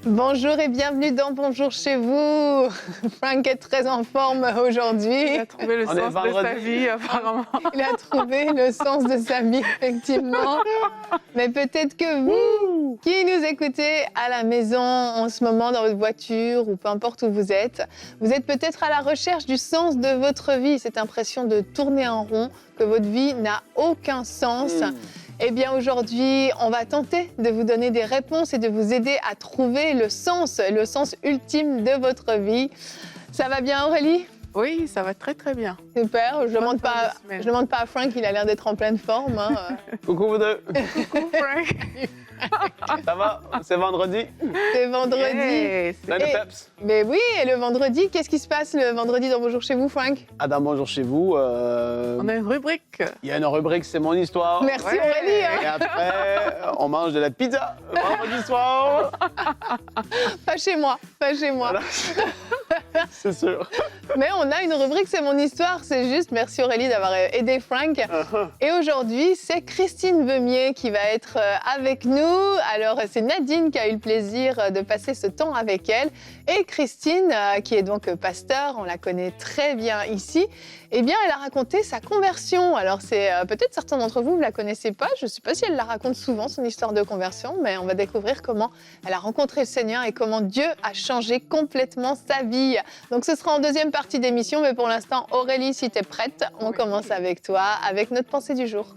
Bonjour et bienvenue dans Bonjour chez vous. Frank est très en forme aujourd'hui. Il a trouvé le On est sens de sa vendredi. vie, apparemment. Il a trouvé le sens de sa vie, effectivement. Mais peut-être que vous, qui nous écoutez à la maison en ce moment, dans votre voiture ou peu importe où vous êtes peut-être à la recherche du sens de votre vie. Cette impression de tourner en rond, que votre vie n'a aucun sens. Eh bien aujourd'hui, on va tenter de vous donner des réponses et de vous aider à trouver le sens ultime de votre vie. Ça va bien Aurélie ? Oui, ça va très très bien. Super, je ne Bonne demande, fin de semaine. demande pas à Frank, il a l'air d'être en pleine forme. Hein. Coucou vous deux. Coucou Frank. Ça va? C'est vendredi. C'est vendredi. Yes. Plein de Et- peps. Mais oui, et le vendredi, qu'est-ce qui se passe le vendredi dans Bonjour chez vous, Frank ? Adam, bonjour chez vous. On a une rubrique. Il y a une rubrique, c'est mon histoire. Merci Ouais. Aurélie. Et Hein. après, on mange de la pizza vendredi soir. Pas chez moi, pas chez moi. Voilà. C'est sûr. Mais on a une rubrique, c'est mon histoire, c'est juste. Merci Aurélie d'avoir aidé Frank. Et aujourd'hui, c'est Christine Veumier qui va être avec nous. Alors, c'est Nadine qui a eu le plaisir de passer ce temps avec elle. Et Christine, qui est donc pasteur, on la connaît très bien ici, eh bien, elle a raconté sa conversion. Alors, c'est peut-être certains d'entre vous ne la connaissez pas. Je ne sais pas si elle la raconte souvent, son histoire de conversion, mais on va découvrir comment elle a rencontré le Seigneur et comment Dieu a changé complètement sa vie. Donc, ce sera en deuxième partie d'émission, mais pour l'instant, Aurélie, si tu es prête, on Oui. commence avec toi, avec notre pensée du jour.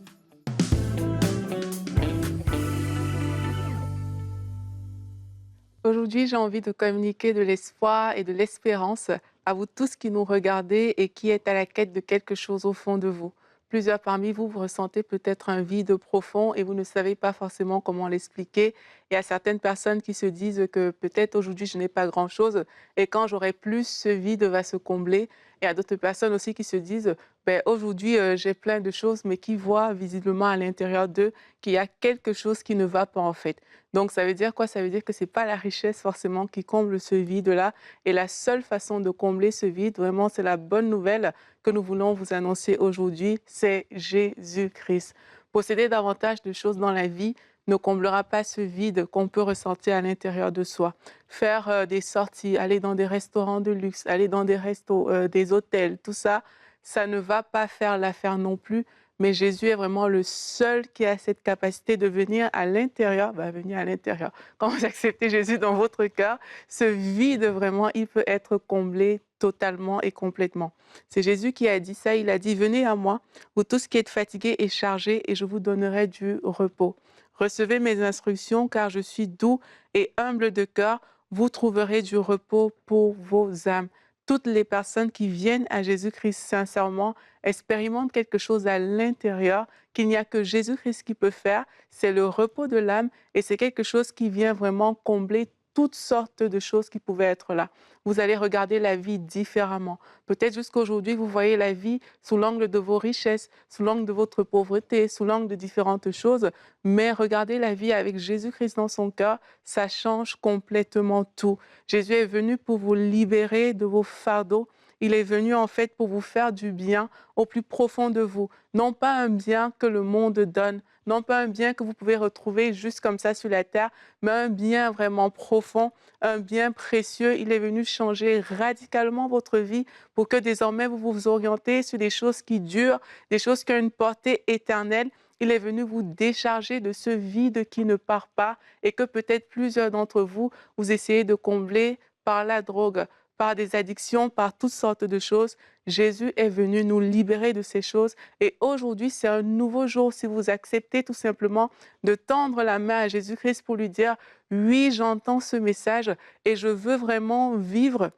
Aujourd'hui, j'ai envie de communiquer de l'espoir et de l'espérance à vous tous qui nous regardez et qui êtes à la quête de quelque chose au fond de vous. Plusieurs parmi vous, vous ressentez peut-être un vide profond et vous ne savez pas forcément comment l'expliquer. Il y a certaines personnes qui se disent que peut-être aujourd'hui je n'ai pas grand-chose et quand j'aurai plus, ce vide va se combler. Et il y a d'autres personnes aussi qui se disent ben, aujourd'hui j'ai plein de choses mais qui voient visiblement à l'intérieur d'eux qu'il y a quelque chose qui ne va pas en fait. Donc ça veut dire quoi? Ça veut dire que ce n'est pas la richesse forcément qui comble ce vide-là. Et la seule façon de combler ce vide, vraiment, c'est la bonne nouvelle que nous voulons vous annoncer aujourd'hui, c'est Jésus-Christ. Posséder davantage de choses dans la vie ne comblera pas ce vide qu'on peut ressentir à l'intérieur de soi. Faire des sorties, aller dans des restaurants de luxe, aller dans des restos, des hôtels, tout ça, ça ne va pas faire l'affaire non plus. Mais Jésus est vraiment le seul qui a cette capacité de venir à l'intérieur, venir à l'intérieur. Quand vous acceptez Jésus dans votre cœur, ce vide vraiment, il peut être comblé totalement et complètement. C'est Jésus qui a dit ça, il a dit « Venez à moi, vous tous qui êtes fatigués et chargés, et je vous donnerai du repos. Recevez mes instructions, car je suis doux et humble de cœur, vous trouverez du repos pour vos âmes. » Toutes les personnes qui viennent à Jésus-Christ sincèrement expérimentent quelque chose à l'intérieur qu'il n'y a que Jésus-Christ qui peut faire. C'est le repos de l'âme et c'est quelque chose qui vient vraiment combler toutes sortes de choses qui pouvaient être là. Vous allez regarder la vie différemment. Peut-être jusqu'aujourd'hui, vous voyez la vie sous l'angle de vos richesses, sous l'angle de votre pauvreté, sous l'angle de différentes choses. Mais regardez la vie avec Jésus-Christ dans son cœur, ça change complètement tout. Jésus est venu pour vous libérer de vos fardeaux. Il est venu en fait pour vous faire du bien au plus profond de vous. Non pas un bien que le monde donne, non pas un bien que vous pouvez retrouver juste comme ça sur la terre, mais un bien vraiment profond, un bien précieux. Il est venu changer radicalement votre vie pour que désormais vous vous orientez sur des choses qui durent, des choses qui ont une portée éternelle. Il est venu vous décharger de ce vide qui ne part pas et que peut-être plusieurs d'entre vous, vous essayez de combler par la drogue, par des addictions, par toutes sortes de choses. Jésus est venu nous libérer de ces choses. Et aujourd'hui, c'est un nouveau jour si vous acceptez tout simplement de tendre la main à Jésus-Christ pour lui dire « Oui, j'entends ce message et je veux vraiment vivre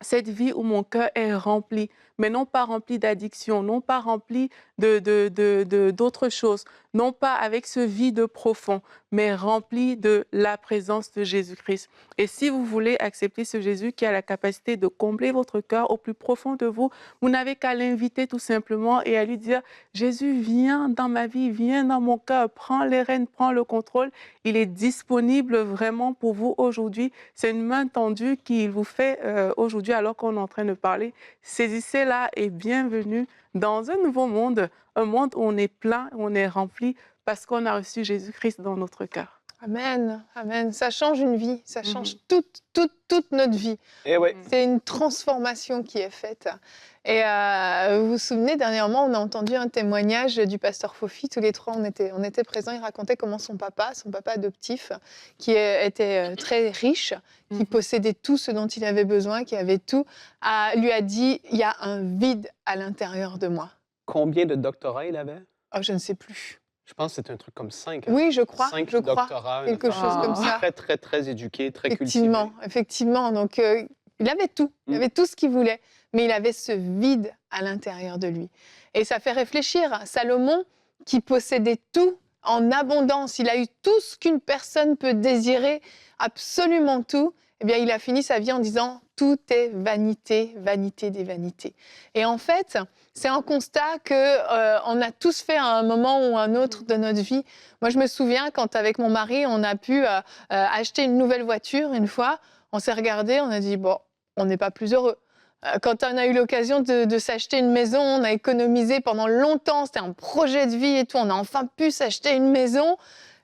cette vie où mon cœur est rempli, mais non pas rempli d'addiction, non pas rempli d'autres choses, non pas avec ce vide profond, mais rempli de la présence de Jésus-Christ. Et si vous voulez accepter ce Jésus qui a la capacité de combler votre cœur au plus profond de vous, vous n'avez qu'à l'inviter tout simplement et à lui dire « Jésus, viens dans ma vie, viens dans mon cœur, prends les rênes, prends le contrôle. » Il est disponible vraiment pour vous aujourd'hui. C'est une main tendue qu'il vous fait aujourd'hui alors qu'on est en train de parler. Saisissez-la et bienvenue dans un nouveau monde, un monde où on est plein, où on est rempli parce qu'on a reçu Jésus-Christ dans notre cœur. Amen, amen. Ça change une vie, ça change toute notre vie. Eh oui. C'est une transformation qui est faite. Et vous vous souvenez, dernièrement, on a entendu un témoignage du pasteur Fofi. Tous les trois, on était présents. Il racontait comment son papa adoptif, qui était très riche, qui possédait tout ce dont il avait besoin, qui avait tout, lui a dit, il y a un vide à l'intérieur de moi. Combien de doctorats il avait? Oh, je ne sais plus. Je pense que c'était un truc comme 5. Oui, je crois. 5 je crois. doctorats. Quelque chose comme ça. Très, très, très éduqué, très cultivé. Effectivement. Donc, il avait tout. Il avait tout ce qu'il voulait. Mais il avait ce vide à l'intérieur de lui. Et ça fait réfléchir. Salomon, qui possédait tout en abondance, il a eu tout ce qu'une personne peut désirer, absolument tout. Eh bien, il a fini sa vie en disant « Tout est vanité, vanité des vanités ». Et en fait, c'est un constat qu'on a tous fait à un moment ou un autre de notre vie. Moi, je me souviens quand, avec mon mari, on a pu acheter une nouvelle voiture une fois. On s'est regardé, on a dit « Bon, on n'est pas plus heureux ». Quand on a eu l'occasion de s'acheter une maison, on a économisé pendant longtemps, c'était un projet de vie et tout, on a enfin pu s'acheter une maison.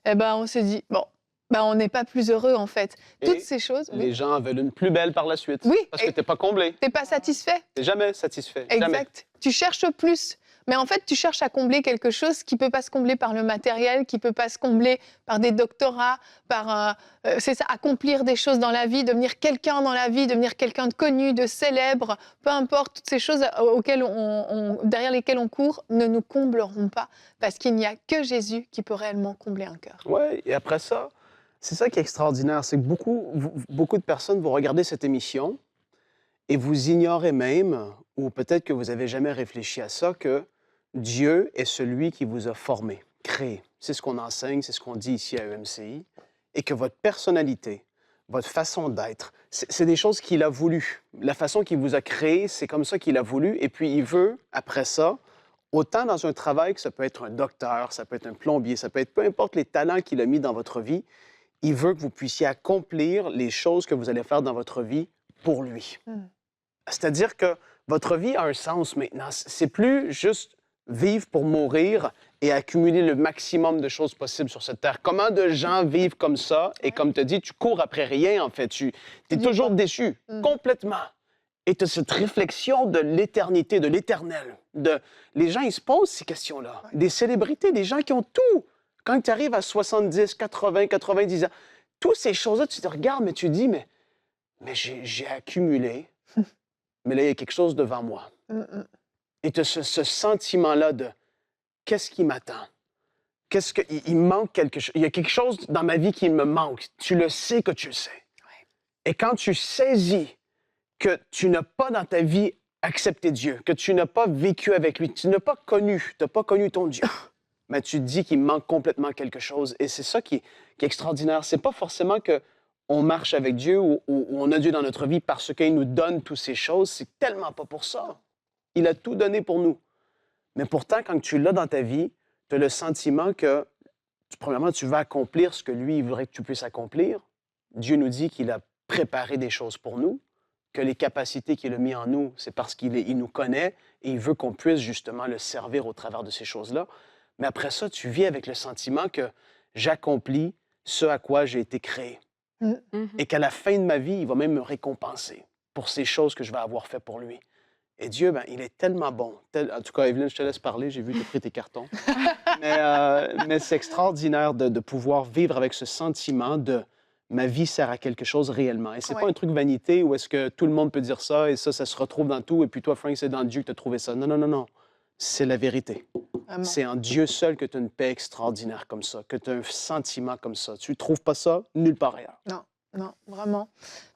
Eh ben, on s'est dit « Bon, on n'est pas plus heureux en fait ». Toutes ces choses. Les gens en veulent une plus belle par la suite. Oui. Parce que tu n'es pas comblé. Tu n'es pas satisfait. Tu n'es jamais satisfait. Exact. Jamais. Tu cherches plus. Mais en fait, tu cherches à combler quelque chose qui ne peut pas se combler par le matériel, qui ne peut pas se combler par des doctorats, c'est ça, accomplir des choses dans la vie, devenir quelqu'un dans la vie, devenir quelqu'un de connu, de célèbre, peu importe, toutes ces choses derrière lesquelles on court ne nous combleront pas, parce qu'il n'y a que Jésus qui peut réellement combler un cœur. Oui, et après ça, c'est ça qui est extraordinaire, c'est que beaucoup de personnes vont regarder cette émission et vous ignorez même, ou peut-être que vous n'avez jamais réfléchi à ça, que Dieu est celui qui vous a formé, créé. C'est ce qu'on enseigne, c'est ce qu'on dit ici à EMCI. Et que votre personnalité, votre façon d'être, c'est des choses qu'il a voulu. La façon qu'il vous a créé, c'est comme ça qu'il a voulu. Et puis, il veut, après ça, autant dans un travail que ça peut être un docteur, ça peut être un plombier, ça peut être peu importe les talents qu'il a mis dans votre vie, il veut que vous puissiez accomplir les choses que vous allez faire dans votre vie pour lui. C'est-à-dire que votre vie a un sens maintenant. C'est plus juste vivre pour mourir et accumuler le maximum de choses possibles sur cette terre. Comment de gens vivent comme ça? Et comme tu as dit, tu cours après rien, en fait. Tu es toujours déçu, complètement. Et tu as cette réflexion de l'éternité, de l'éternel. Les gens, ils se posent ces questions-là. Des célébrités, des gens qui ont tout. Quand tu arrives à 70, 80, 90 ans, toutes ces choses-là, tu te regardes, mais tu dis, mais j'ai accumulé. Mais là, il y a quelque chose devant moi. Et tu as ce sentiment-là de qu'est-ce qui m'attend? Il manque quelque chose. Il y a quelque chose dans ma vie qui me manque. Tu le sais que tu le sais. Ouais. Et quand tu saisis que tu n'as pas dans ta vie accepté Dieu, que tu n'as pas vécu avec lui, tu n'as pas connu ton Dieu, mais tu te dis qu'il manque complètement quelque chose. Et c'est ça qui est extraordinaire. C'est pas forcément qu'on marche avec Dieu ou on a Dieu dans notre vie parce qu'il nous donne toutes ces choses. C'est tellement pas pour ça. Il a tout donné pour nous. Mais pourtant, quand tu l'as dans ta vie, tu as le sentiment que, premièrement, tu vas accomplir ce que lui, il voudrait que tu puisses accomplir. Dieu nous dit qu'il a préparé des choses pour nous, que les capacités qu'il a mises en nous, c'est parce qu'il nous connaît et il veut qu'on puisse justement le servir au travers de ces choses-là. Mais après ça, tu vis avec le sentiment que j'accomplis ce à quoi j'ai été créé. Et qu'à la fin de ma vie, il va même me récompenser pour ces choses que je vais avoir fait pour lui. Et Dieu, il est tellement bon. En tout cas, Evelyne, je te laisse parler. J'ai vu que tu as pris tes cartons. mais c'est extraordinaire de pouvoir vivre avec ce sentiment de ma vie sert à quelque chose réellement. Et c'est pas un truc vanité où est-ce que tout le monde peut dire ça et ça se retrouve dans tout. Et puis toi, Frank, c'est dans Dieu que tu as trouvé ça. Non, non, non, non. C'est la vérité. Vraiment. C'est en Dieu seul que tu as une paix extraordinaire comme ça, que tu as un sentiment comme ça. Tu ne trouves pas ça nulle part ailleurs. Non. Non, vraiment.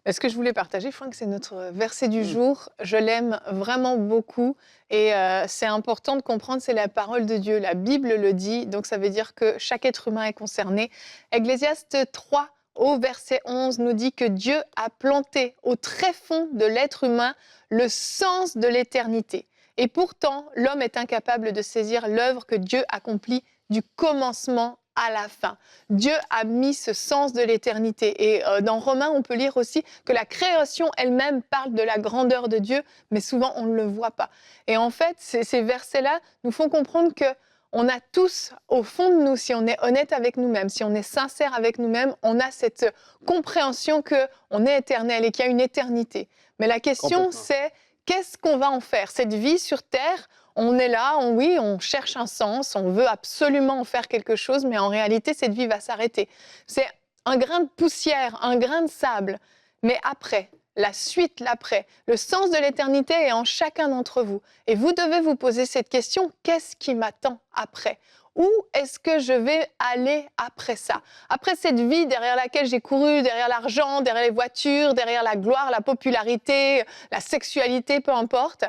Ce que je voulais partager, Franck, c'est notre verset du jour. Je l'aime vraiment beaucoup et c'est important de comprendre, c'est la parole de Dieu. La Bible le dit, donc ça veut dire que chaque être humain est concerné. Ecclésiaste 3, au verset 11, nous dit que Dieu a planté au tréfonds de l'être humain le sens de l'éternité. Et pourtant, l'homme est incapable de saisir l'œuvre que Dieu accomplit du commencement à la fin. Dieu a mis ce sens de l'éternité. Et dans Romains, on peut lire aussi que la création elle-même parle de la grandeur de Dieu, mais souvent on ne le voit pas. Et en fait, ces versets-là nous font comprendre que On a tous, au fond de nous, si on est honnête avec nous-mêmes, si on est sincère avec nous-mêmes, on a cette compréhension qu'on est éternel et qu'il y a une éternité. Mais la question, Complètement. c'est qu'est-ce qu'on va en faire? Cette vie sur Terre, on est là, oui, on cherche un sens, on veut absolument en faire quelque chose, mais en réalité, cette vie va s'arrêter. C'est un grain de poussière, un grain de sable. Mais après, la suite, l'après, le sens de l'éternité est en chacun d'entre vous. Et vous devez vous poser cette question, qu'est-ce qui m'attend après? Où est-ce que je vais aller après ça? Après cette vie derrière laquelle j'ai couru, derrière l'argent, derrière les voitures, derrière la gloire, la popularité, la sexualité, peu importe,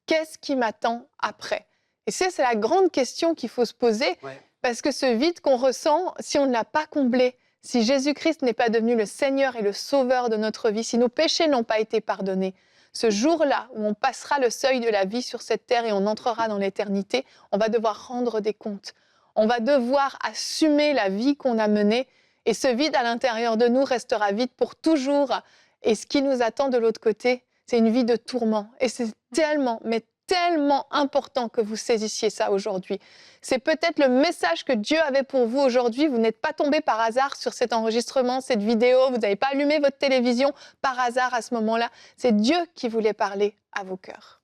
qu'est-ce qui m'attend après? Et c'est la grande question qu'il faut se poser, Ouais. parce que ce vide qu'on ressent, si on ne l'a pas comblé, si Jésus-Christ n'est pas devenu le Seigneur et le Sauveur de notre vie, si nos péchés n'ont pas été pardonnés, ce jour-là où on passera le seuil de la vie sur cette terre et on entrera dans l'éternité, on va devoir rendre des comptes. On va devoir assumer la vie qu'on a menée et ce vide à l'intérieur de nous restera vide pour toujours. Et ce qui nous attend de l'autre côté, c'est une vie de tourment. Et c'est tellement, mais tellement important que vous saisissiez ça aujourd'hui. C'est peut-être le message que Dieu avait pour vous aujourd'hui. Vous n'êtes pas tombé par hasard sur cet enregistrement, cette vidéo. Vous n'avez pas allumé votre télévision par hasard à ce moment-là. C'est Dieu qui voulait parler à vos cœurs.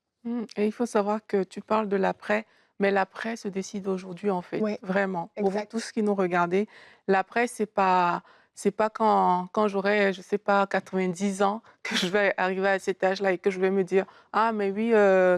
Et il faut savoir que tu parles de l'après, mais l'après se décide aujourd'hui, en fait, Oui, vraiment. Pour vous exact. tous qui nous regardez, l'après, c'est pas quand j'aurai, je sais pas, 90 ans, que je vais arriver à cet âge-là et que je vais me dire, ah, mais oui,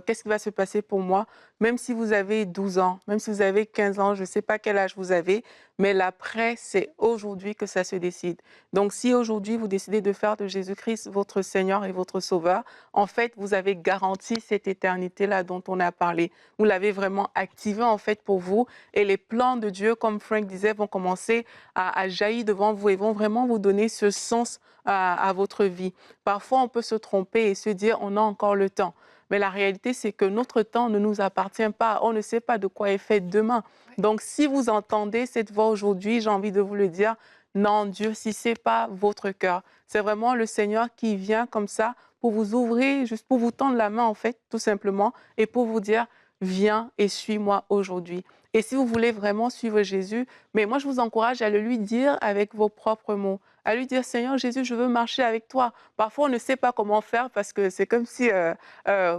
qu'est-ce qui va se passer pour moi? Même si vous avez 12 ans, même si vous avez 15 ans, je ne sais pas quel âge vous avez, mais l'après, c'est aujourd'hui que ça se décide. Donc, si aujourd'hui vous décidez de faire de Jésus-Christ votre Seigneur et votre Sauveur, en fait, vous avez garanti cette éternité-là dont on a parlé. Vous l'avez vraiment activé, en fait, pour vous. Et les plans de Dieu, comme Frank disait, vont commencer à jaillir devant vous et vont vraiment vous donner ce sens à votre vie. Parfois, on peut se tromper et se dire, on a encore le temps. Mais la réalité, c'est que notre temps ne nous appartient pas. On ne sait pas de quoi est fait demain. Donc, si vous entendez cette voix aujourd'hui, j'ai envie de vous le dire, n'endurcissez pas votre cœur. C'est vraiment le Seigneur qui vient comme ça pour vous ouvrir, juste pour vous tendre la main, en fait, tout simplement, et pour vous dire, viens et suis-moi aujourd'hui. Et si vous voulez vraiment suivre Jésus, mais moi, je vous encourage à le lui dire avec vos propres mots, à lui dire, Seigneur Jésus, je veux marcher avec toi. Parfois, on ne sait pas comment faire parce que c'est comme si,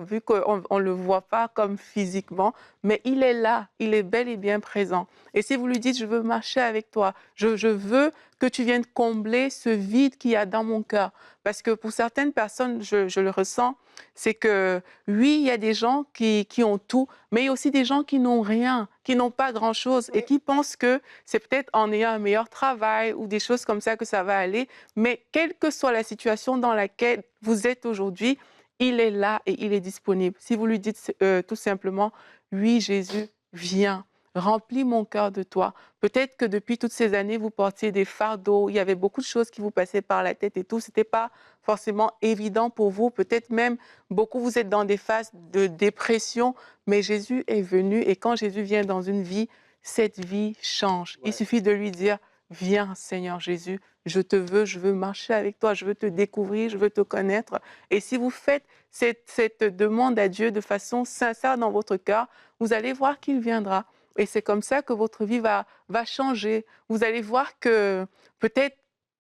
vu qu'on ne le voit pas comme physiquement, mais il est là, il est bel et bien présent. Et si vous lui dites, je veux marcher avec toi, je veux que tu viennes combler ce vide qu'il y a dans mon cœur. Parce que pour certaines personnes, je le ressens, c'est que oui, il y a des gens qui ont tout, mais il y a aussi des gens qui n'ont rien, qui n'ont pas grand-chose et Oui. qui pensent que c'est peut-être en ayant un meilleur travail ou des choses comme ça que ça va aller. Mais quelle que soit la situation dans laquelle vous êtes aujourd'hui, il est là et il est disponible. Si vous lui dites tout simplement, oui Jésus, viens, remplis mon cœur de toi. Peut-être que depuis toutes ces années, vous portiez des fardeaux, il y avait beaucoup de choses qui vous passaient par la tête et tout. Ce n'était pas forcément évident pour vous. Peut-être même, beaucoup, vous êtes dans des phases de dépression, mais Jésus est venu et quand Jésus vient dans une vie, cette vie change. Ouais. Il suffit de lui dire, viens Seigneur Jésus, je te veux, je veux marcher avec toi, je veux te découvrir, je veux te connaître. Et si vous faites cette demande à Dieu de façon sincère dans votre cœur, vous allez voir qu'il viendra. Et c'est comme ça que votre vie va changer. Vous allez voir que peut-être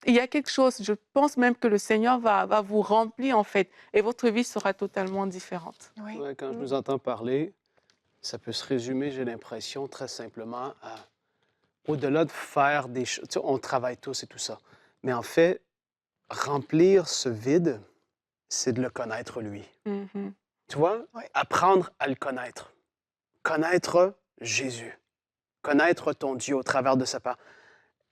il y a quelque chose, je pense même que le Seigneur va vous remplir en fait, et votre vie sera totalement différente. Oui. Ouais, quand je vous entends parler, ça peut se résumer, j'ai l'impression, très simplement à, au-delà de faire des choses, tu sais, on travaille tous et tout ça, mais en fait, remplir ce vide, c'est de le connaître lui. Mhm. Tu vois? Ouais. Apprendre à le connaître. Connaître Jésus. Connaître ton Dieu au travers de sa part.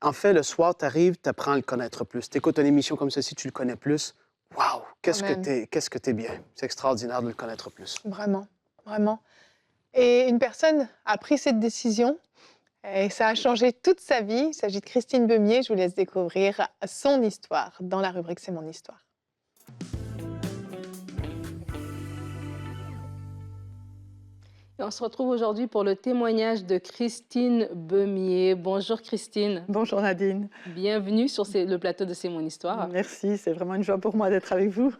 En fait, le soir, tu arrives, tu apprends à le connaître plus. Tu écoutes une émission comme ceci, tu le connais plus. Waouh! Amen. Qu'est-ce que t'es bien. C'est extraordinaire de le connaître plus. Vraiment, vraiment. Et une personne a pris cette décision et ça a changé toute sa vie. Il s'agit de Christine Beumier. Je vous laisse découvrir son histoire dans la rubrique C'est mon histoire. Et on se retrouve aujourd'hui pour le témoignage de Christine Beumier. Bonjour Christine, Bonjour Nadine. bienvenue sur le plateau de C'est mon histoire. Merci, c'est vraiment une joie pour moi d'être avec vous.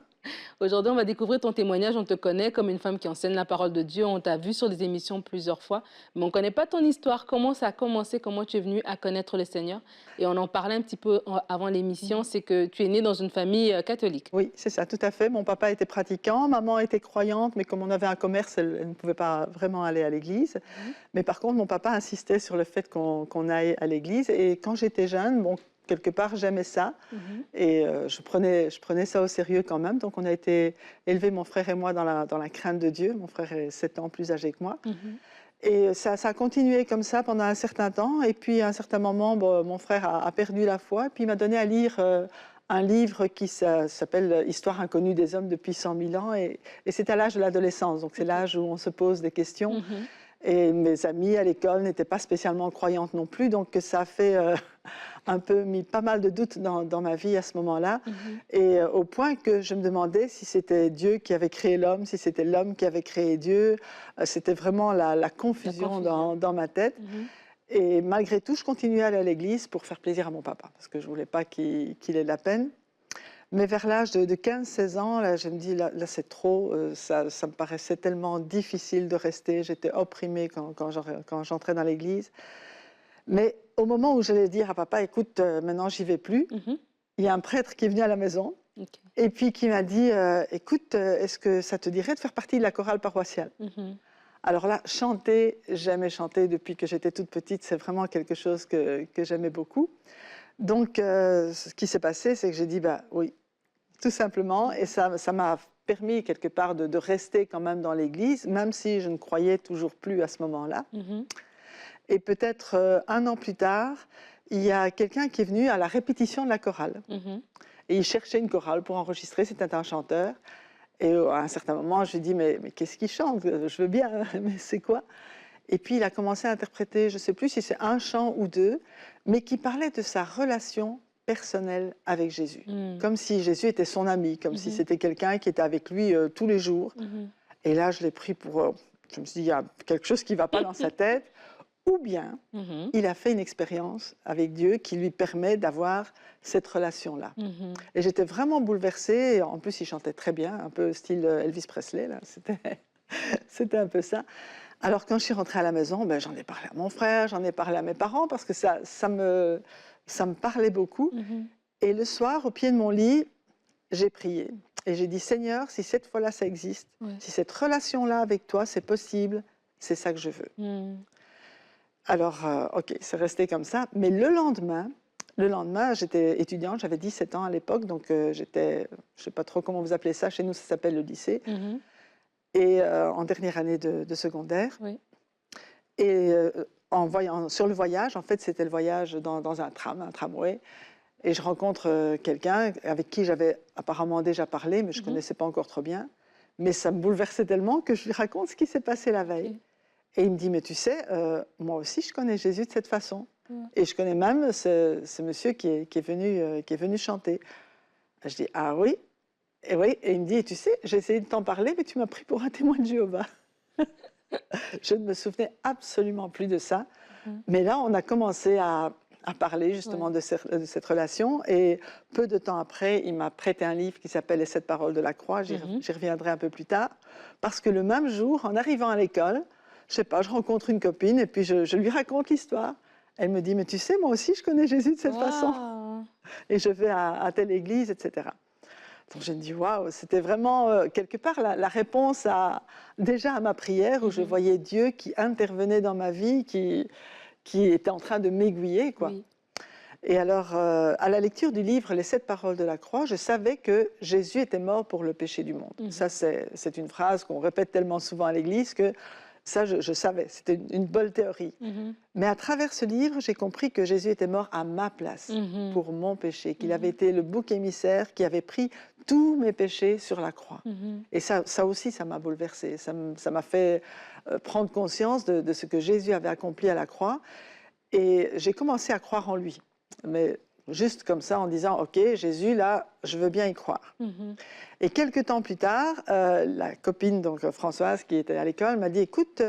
Aujourd'hui, on va découvrir ton témoignage. On te connaît comme une femme qui enseigne la parole de Dieu. On t'a vu sur des émissions plusieurs fois, mais on ne connaît pas ton histoire. Comment ça a commencé? Comment tu es venue à connaître le Seigneur? Et on en parlait un petit peu avant l'émission, c'est que tu es née dans une famille catholique. Oui, c'est ça, tout à fait. Mon papa était pratiquant, maman était croyante, mais comme on avait un commerce, elle ne pouvait pas vraiment aller à l'église. Mais par contre, mon papa insistait sur le fait qu'on aille à l'église. Et quand j'étais jeune, bon, quelque part, j'aimais ça. Et je prenais ça au sérieux quand même. Donc, on a été élevés, mon frère et moi, dans la crainte de Dieu. Mon frère est 7 ans plus âgé que moi. Et ça a continué comme ça pendant un certain temps. Et puis, à un certain moment, bon, mon frère a perdu la foi. Puis, il m'a donné à lire un livre qui s'appelle « Histoire inconnue des hommes depuis 100 000 ans ». Et c'est à l'âge de l'adolescence. Donc, c'est l'âge où on se pose des questions. Et mes amies à l'école n'étaient pas spécialement croyantes non plus. Donc, ça a fait mis pas mal de doutes dans ma vie à ce moment-là. Et au point que je me demandais si c'était Dieu qui avait créé l'homme, si c'était l'homme qui avait créé Dieu. C'était vraiment la confusion dans ma tête. Et malgré tout, je continuais à aller à l'église pour faire plaisir à mon papa, parce que je ne voulais pas qu'il ait de la peine. Mais vers l'âge de 15-16 ans, là, je me dis, là c'est trop. Ça me paraissait tellement difficile de rester. J'étais opprimée quand j'entrais dans l'église. Mais au moment où j'allais dire à papa, écoute, maintenant j'y vais plus, il y a un prêtre qui est venu à la maison et puis qui m'a dit, écoute, est-ce que ça te dirait de faire partie de la chorale paroissiale? Alors là, chanter, j'aimais chanter depuis que j'étais toute petite. C'est vraiment quelque chose que j'aimais beaucoup. Donc, ce qui s'est passé, c'est que j'ai dit, bah oui, tout simplement. Et ça m'a permis quelque part de rester quand même dans l'église, même si je ne croyais toujours plus à ce moment-là. Et peut-être un an plus tard, il y a quelqu'un qui est venu à la répétition de la chorale. Et il cherchait une chorale pour enregistrer, c'était un chanteur. Et à un certain moment, je lui ai dit, mais qu'est-ce qu'il chante? Je veux bien, mais c'est quoi? Et puis il a commencé à interpréter, je ne sais plus si c'est un chant ou deux, mais qui parlait de sa relation personnelle avec Jésus. Comme si Jésus était son ami, comme si c'était quelqu'un qui était avec lui tous les jours. Et là, je l'ai pris pour... je me suis dit, il y a quelque chose qui ne va pas dans sa tête. Ou bien, il a fait une expérience avec Dieu qui lui permet d'avoir cette relation-là. Et j'étais vraiment bouleversée. En plus, il chantait très bien, un peu style Elvis Presley. Là. C'était un peu ça. Alors, quand je suis rentrée à la maison, ben, j'en ai parlé à mon frère, j'en ai parlé à mes parents, parce que ça me parlait beaucoup. Et le soir, au pied de mon lit, j'ai prié. Et j'ai dit, Seigneur, si cette fois-là, ça existe, si cette relation-là avec toi, c'est possible, c'est ça que je veux. Alors, OK, c'est resté comme ça. Mais le lendemain, j'étais étudiante, j'avais 17 ans à l'époque, donc j'étais, je ne sais pas trop comment vous appelez ça, chez nous ça s'appelle le lycée, et en dernière année de secondaire. Et sur le voyage, en fait c'était le voyage dans un tramway, et je rencontre quelqu'un avec qui j'avais apparemment déjà parlé, mais je ne connaissais pas encore trop bien. Mais ça me bouleversait tellement que je lui raconte ce qui s'est passé la veille. Et il me dit, mais tu sais, moi aussi, je connais Jésus de cette façon. Et je connais même ce monsieur qui est venu chanter. Je dis, ah oui? Et oui. Et il me dit, tu sais, j'ai essayé de t'en parler, mais tu m'as pris pour un témoin de Jéhovah. Je ne me souvenais absolument plus de ça. Mais là, on a commencé à parler justement de cette relation. Et peu de temps après, il m'a prêté un livre qui s'appelle « Les 7 paroles de la croix ». J'y reviendrai un peu plus tard. Parce que le même jour, en arrivant à l'école, je sais pas, je rencontre une copine et puis je lui raconte l'histoire. Elle me dit, mais tu sais, moi aussi, je connais Jésus de cette façon. Et je vais à telle église, etc. Donc je me dis, waouh, c'était vraiment quelque part la réponse déjà à ma prière où je voyais Dieu qui intervenait dans ma vie, qui était en train de m'aiguiller, quoi. Et alors, à la lecture du livre « Les 7 paroles de la croix », je savais que Jésus était mort pour le péché du monde. Ça, c'est une phrase qu'on répète tellement souvent à l'église que ça, je savais, c'était une bonne théorie. Mais à travers ce livre, j'ai compris que Jésus était mort à ma place, pour mon péché, qu'il avait été le bouc émissaire qui avait pris tous mes péchés sur la croix. Et ça aussi, ça m'a bouleversée. Ça m'a fait prendre conscience de ce que Jésus avait accompli à la croix. Et j'ai commencé à croire en lui. Mais juste comme ça, en disant, OK, Jésus, là, je veux bien y croire. Et quelques temps plus tard, la copine, donc Françoise, qui était à l'école, m'a dit, écoute,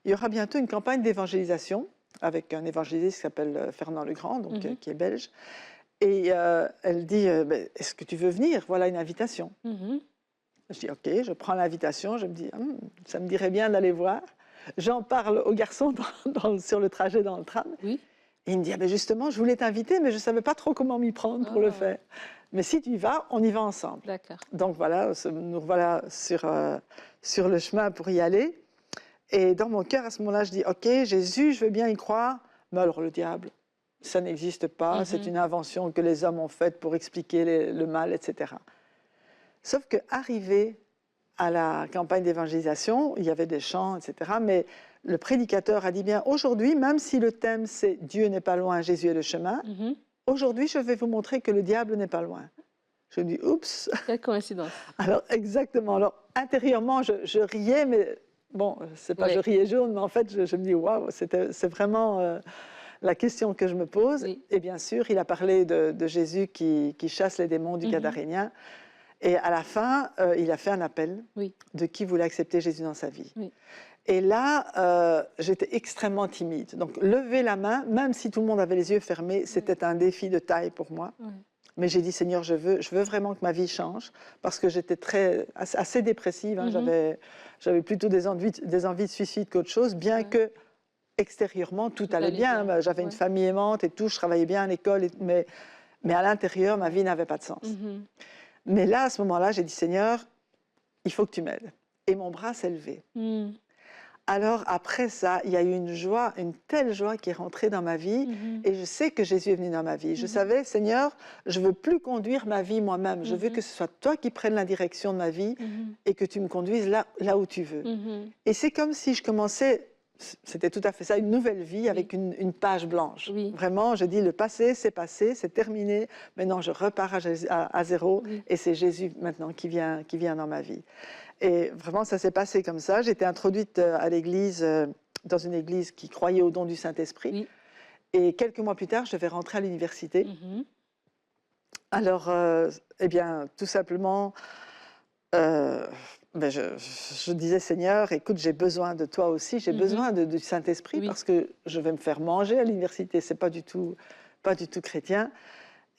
il y aura bientôt une campagne d'évangélisation avec un évangéliste qui s'appelle Fernand Legrand, donc, qui est belge. Et elle dit, est-ce que tu veux venir? Voilà une invitation. Je dis, OK, je prends l'invitation, je me dis, ça me dirait bien d'aller voir. J'en parle au garçon sur le trajet dans le tram. Oui. Et il me dit, ah ben justement, je voulais t'inviter, mais je ne savais pas trop comment m'y prendre pour le faire. Mais si tu y vas, on y va ensemble. D'accord. Donc voilà, nous voilà sur le chemin pour y aller. Et dans mon cœur, à ce moment-là, je dis, OK, Jésus, je veux bien y croire, mais alors le diable, ça n'existe pas, c'est une invention que les hommes ont faite pour expliquer le mal, etc. Sauf qu'arrivé à la campagne d'évangélisation, il y avait des chants, etc. Mais le prédicateur a dit bien, aujourd'hui, même si le thème c'est Dieu n'est pas loin, Jésus est le chemin, aujourd'hui, je vais vous montrer que le diable n'est pas loin. Je me dis, oups. Quelle coïncidence. Alors, exactement. Alors, intérieurement, je riais, mais bon, c'est pas je riais jaune, mais en fait, je me dis, waouh, c'est vraiment la question que je me pose. Oui. Et bien sûr, il a parlé de Jésus qui chasse les démons du Gadarénien. Et à la fin, il a fait un appel de qui voulait accepter Jésus dans sa vie. Oui. Et là, j'étais extrêmement timide. Donc, lever la main, même si tout le monde avait les yeux fermés, c'était un défi de taille pour moi. Oui. Mais j'ai dit, Seigneur, je veux vraiment que ma vie change, parce que j'étais assez dépressive. Hein, j'avais plutôt des envies de suicide qu'autre chose, bien que extérieurement, tout allait bien. J'avais une famille aimante et tout, je travaillais bien à l'école, mais à l'intérieur, ma vie n'avait pas de sens. Mais là, à ce moment-là, j'ai dit, Seigneur, il faut que tu m'aides. Et mon bras s'est levé. Alors, après ça, il y a eu une joie, une telle joie qui est rentrée dans ma vie. Et je sais que Jésus est venu dans ma vie. Je savais, Seigneur, je ne veux plus conduire ma vie moi-même. Je veux que ce soit toi qui prennes la direction de ma vie et que tu me conduises là où tu veux. Et c'est comme si je commençais, c'était tout à fait ça, une nouvelle vie avec une page blanche. Vraiment, je dis, le passé, c'est terminé. Maintenant, je repars à zéro. Et c'est Jésus maintenant qui vient dans ma vie. Et vraiment, ça s'est passé comme ça. J'ai été introduite à l'église, dans une église qui croyait au don du Saint-Esprit. Et quelques mois plus tard, je devais rentrer à l'université. Alors, eh bien, tout simplement, je disais, Seigneur, écoute, j'ai besoin de toi aussi. J'ai besoin du Saint-Esprit parce que je vais me faire manger à l'université. C'est pas du tout chrétien.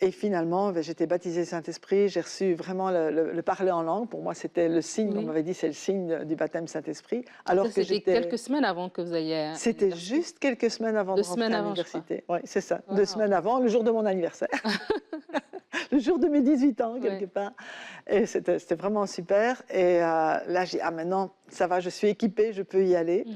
Et finalement, j'étais baptisée Saint-Esprit, j'ai reçu vraiment le parler en langue. Pour moi, c'était le signe, on m'avait dit, c'est le signe du baptême Saint-Esprit. Alors que c'était quelques semaines avant que vous ayez... C'était juste quelques semaines avant de rentrer à l'université. Oui, c'est ça, 2 semaines avant, le jour de mon anniversaire. Le jour de mes 18 ans, quelque part. Et c'était vraiment super. Et là, j'ai dit, ah maintenant, ça va, je suis équipée, je peux y aller.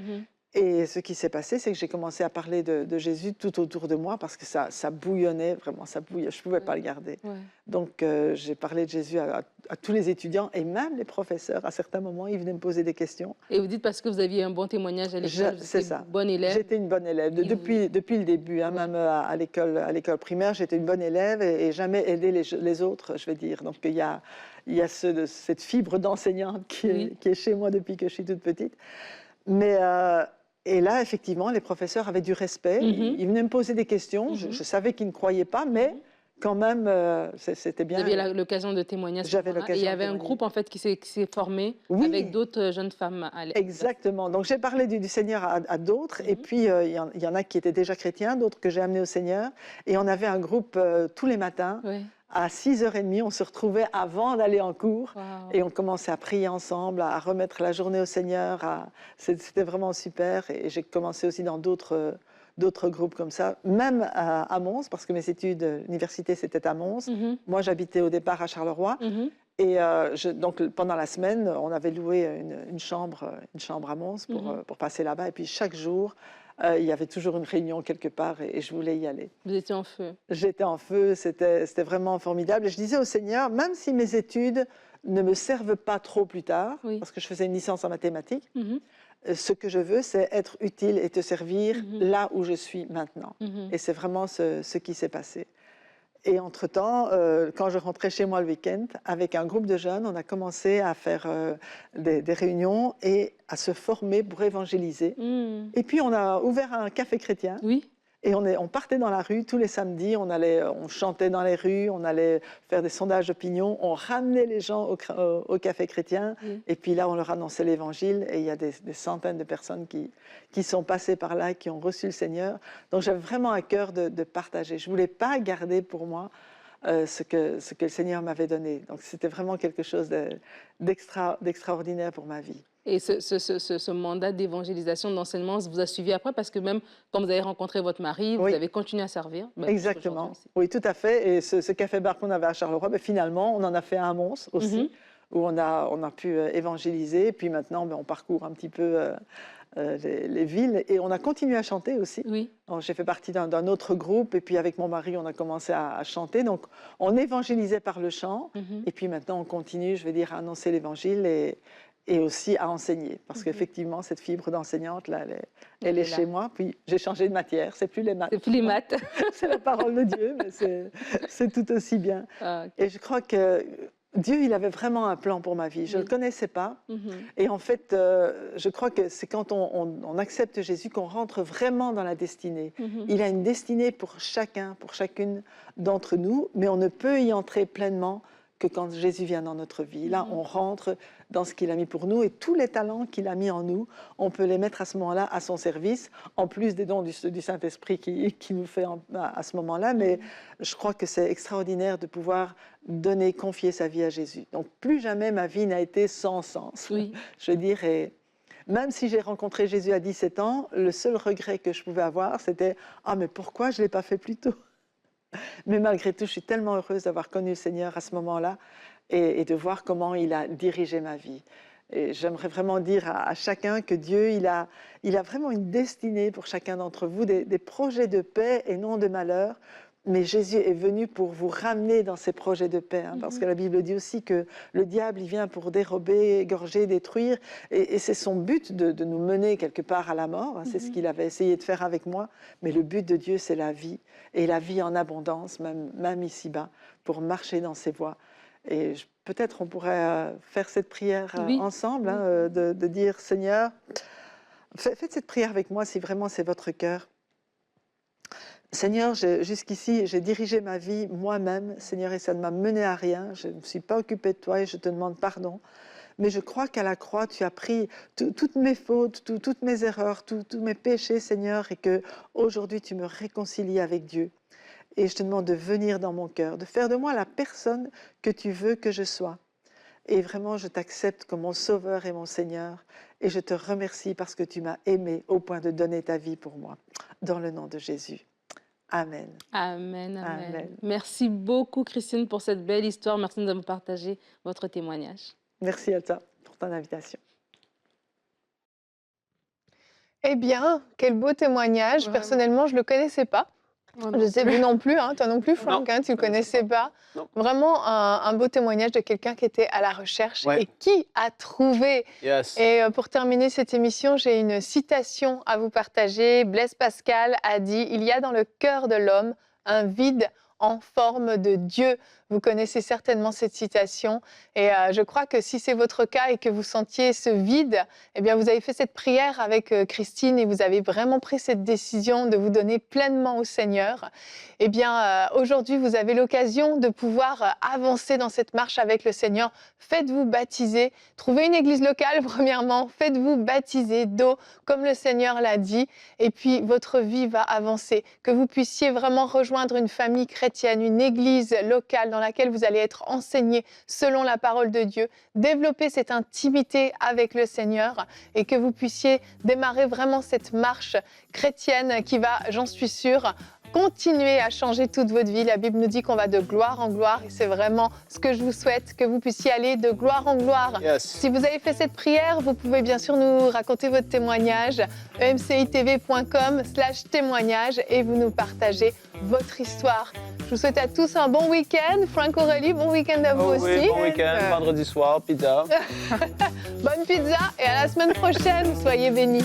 Et ce qui s'est passé, c'est que j'ai commencé à parler de Jésus tout autour de moi parce que ça bouillonnait, vraiment, ça bouillait, je ne pouvais pas le garder. Donc, j'ai parlé de Jésus à tous les étudiants et même les professeurs. À certains moments, ils venaient me poser des questions. Et vous dites parce que vous aviez un bon témoignage à l'école, c'est ça. Bonne élève. J'étais une bonne élève. Depuis le début, hein, même à l'école primaire, j'étais une bonne élève et jamais aidé les autres, je vais dire. Donc, il y a cette fibre d'enseignante qui est chez moi depuis que je suis toute petite. Mais... et là, effectivement, les professeurs avaient du respect. Ils venaient me poser des questions. Je savais qu'ils ne croyaient pas, mais quand même, c'était bien. Vous aviez l'occasion de témoigner à ce moment-là. Et il y avait un groupe en fait, qui s'est formé avec d'autres jeunes femmes. Exactement. Donc, j'ai parlé du Seigneur à d'autres. Et puis, il y en a qui étaient déjà chrétiens, d'autres que j'ai amenés au Seigneur. Et on avait un groupe tous les matins. À 6h30, on se retrouvait avant d'aller en cours et on commençait à prier ensemble, à remettre la journée au Seigneur. C'était vraiment super et j'ai commencé aussi dans d'autres groupes comme ça, même à Mons, parce que mes études d'université, c'était à Mons. Moi, j'habitais au départ à Charleroi. Et donc, pendant la semaine, on avait loué une chambre à Mons pour passer là-bas. Et puis, chaque jour, il y avait toujours une réunion quelque part et je voulais y aller. Vous étiez en feu. J'étais en feu, c'était vraiment formidable. Et je disais au Seigneur, même si mes études ne me servent pas trop plus tard, parce que je faisais une licence en mathématiques, ce que je veux, c'est être utile et te servir là où je suis maintenant. Et c'est vraiment ce qui s'est passé. Et entre-temps, quand je rentrais chez moi le week-end, avec un groupe de jeunes, on a commencé à faire des réunions et à se former pour évangéliser. Et puis, on a ouvert un café chrétien. Et on partait dans la rue tous les samedis, on chantait dans les rues, on allait faire des sondages d'opinion, on ramenait les gens au café chrétien. Et puis là, on leur annonçait l'évangile. Et il y a des centaines de personnes qui sont passées par là, qui ont reçu le Seigneur. Donc j'avais vraiment à cœur de partager. Je ne voulais pas garder pour moi ce que le Seigneur m'avait donné. Donc c'était vraiment quelque chose d'extraordinaire pour ma vie. Et ce mandat d'évangélisation, d'enseignement, vous a suivi après parce que même quand vous avez rencontré votre mari, vous Oui. avez continué à servir. Exactement. Oui, tout à fait. Et ce café bar qu'on avait à Charleroi, finalement, on en a fait un à Mons aussi, où on a pu évangéliser. Puis maintenant, on parcourt un petit peu les villes. Et on a continué à chanter aussi. Oui. J'ai fait partie d'un autre groupe. Et puis avec mon mari, on a commencé à chanter. Donc on évangélisait par le chant. Et puis maintenant, on continue, je vais dire, à annoncer l'évangile et aussi à enseigner. Parce qu'effectivement, cette fibre d'enseignante, là, elle est chez moi. Puis j'ai changé de matière. C'est plus les maths. C'est plus les maths. C'est la parole de Dieu, mais c'est tout aussi bien. Ah, ok. Et je crois que Dieu, il avait vraiment un plan pour ma vie. Je ne le connaissais pas. Et en fait, je crois que c'est quand on accepte Jésus qu'on rentre vraiment dans la destinée. Il a une destinée pour chacun, pour chacune d'entre nous, mais on ne peut y entrer pleinement que quand Jésus vient dans notre vie. Là, on rentre dans ce qu'il a mis pour nous et tous les talents qu'il a mis en nous, on peut les mettre à ce moment-là à son service, en plus des dons du Saint-Esprit qui nous fait à ce moment-là. Mais je crois que c'est extraordinaire de pouvoir donner, confier sa vie à Jésus. Donc, plus jamais ma vie n'a été sans sens. Oui. Je dirais, même si j'ai rencontré Jésus à 17 ans, le seul regret que je pouvais avoir, c'était « Ah, mais pourquoi je ne l'ai pas fait plus tôt ?» Mais malgré tout, je suis tellement heureuse d'avoir connu le Seigneur à ce moment-là et de voir comment il a dirigé ma vie. Et j'aimerais vraiment dire à chacun que Dieu, il a vraiment une destinée pour chacun d'entre vous, des projets de paix et non de malheur. Mais Jésus est venu pour vous ramener dans ces projets de paix, parce que la Bible dit aussi que le diable, il vient pour dérober, égorger, détruire, et c'est son but de nous mener quelque part à la mort. C'est ce qu'il avait essayé de faire avec moi, mais le but de Dieu, c'est la vie, et la vie en abondance, même ici-bas, pour marcher dans ses voies. Et peut-être on pourrait faire cette prière ensemble, de dire, Seigneur, faites cette prière avec moi si vraiment c'est votre cœur. Seigneur, jusqu'ici, j'ai dirigé ma vie moi-même, Seigneur, et ça ne m'a mené à rien. Je ne me suis pas occupée de toi et je te demande pardon. Mais je crois qu'à la croix, tu as pris toutes mes fautes, toutes mes erreurs, tous mes péchés, Seigneur, et qu'aujourd'hui, tu me réconcilies avec Dieu. Et je te demande de venir dans mon cœur, de faire de moi la personne que tu veux que je sois. Et vraiment, je t'accepte comme mon Sauveur et mon Seigneur. Et je te remercie parce que tu m'as aimé au point de donner ta vie pour moi. Dans le nom de Jésus. Amen. Amen, amen. Amen. Merci beaucoup, Christine, pour cette belle histoire. Merci de nous avoir partagé votre témoignage. Merci à toi pour ton invitation. Eh bien, quel beau témoignage. Vraiment. Personnellement, je ne le connaissais pas. Je sais vous non plus, toi non plus, Franck, tu ne le connaissais pas. Non. Vraiment un beau témoignage de quelqu'un qui était à la recherche Ouais. et qui a trouvé. Yes. Et pour terminer cette émission, j'ai une citation à vous partager. Blaise Pascal a dit « Il y a dans le cœur de l'homme un vide en forme de Dieu ». Vous connaissez certainement cette citation et je crois que si c'est votre cas et que vous sentiez ce vide, eh bien vous avez fait cette prière avec Christine et vous avez vraiment pris cette décision de vous donner pleinement au Seigneur. Eh bien aujourd'hui, vous avez l'occasion de pouvoir avancer dans cette marche avec le Seigneur. Faites-vous baptiser, trouvez une église locale premièrement, faites-vous baptiser d'eau comme le Seigneur l'a dit et puis votre vie va avancer. Que vous puissiez vraiment rejoindre une famille chrétienne, une église locale dans laquelle vous allez être enseigné selon la parole de Dieu, développer cette intimité avec le Seigneur et que vous puissiez démarrer vraiment cette marche chrétienne qui va, j'en suis sûre, continuer à changer toute votre vie. La Bible nous dit qu'on va de gloire en gloire et c'est vraiment ce que je vous souhaite, que vous puissiez aller de gloire en gloire. Yes. Si vous avez fait cette prière, vous pouvez bien sûr nous raconter votre témoignage, emcitv.com/témoignage et vous nous partagez votre histoire. Je vous souhaite à tous un bon week-end. Franck, Aurélie, bon week-end à vous Oh oui, aussi. bon week-end, vendredi soir, pizza. Bonne pizza et à la semaine prochaine. Soyez bénis.